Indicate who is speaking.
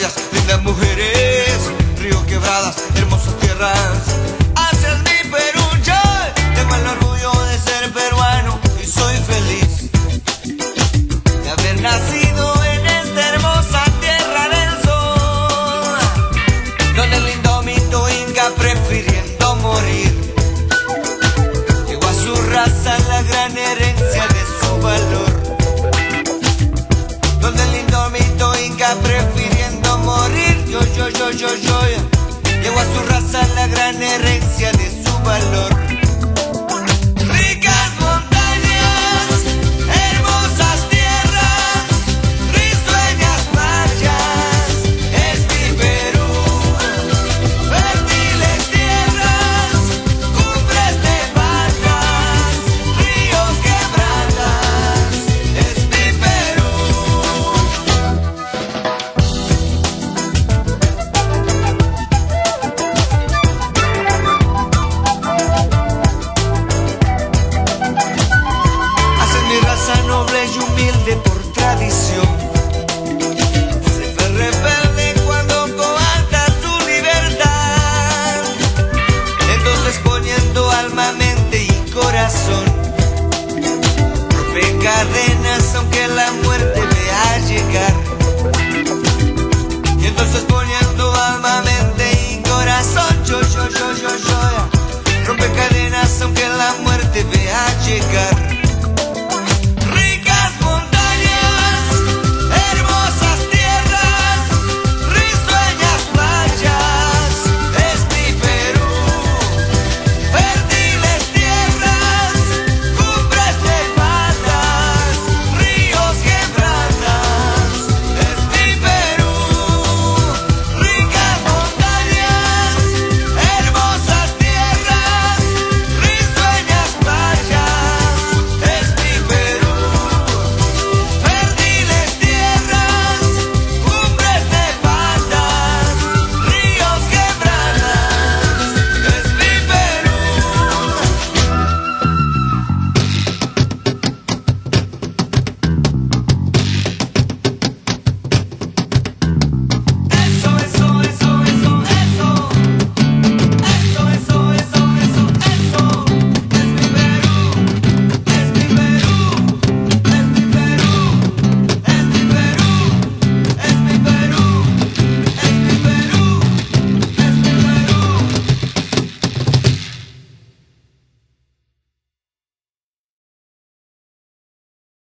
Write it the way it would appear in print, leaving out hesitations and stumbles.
Speaker 1: playas, lindas mujeres, ríos, quebradas, hermosas tierras. Hacia mi Perú yo tengo el orgullo de ser peruano y soy feliz de haber nacido en esta hermosa tierra del sol, donde el lindo mito inca prefiriendo morir llegó a su raza la gran herencia de su valor. Donde el lindo mito inca prefiriendo morir, yo, llegó a su raza la gran herencia de su valor. Ricas montañas, hermosas tierras, risueñas playas, es mi Perú. Fértiles tierras, cumbres nevadas, ríos, quebradas, es mi Perú. Noble y humilde por tradición, se fue rebelde cuando coarta su libertad. Entonces poniendo alma, mente y corazón, rompe cadenas aunque la muerte vea llegar. Y entonces poniendo alma, mente y corazón, yo, rompe cadenas aunque la muerte vea llegar.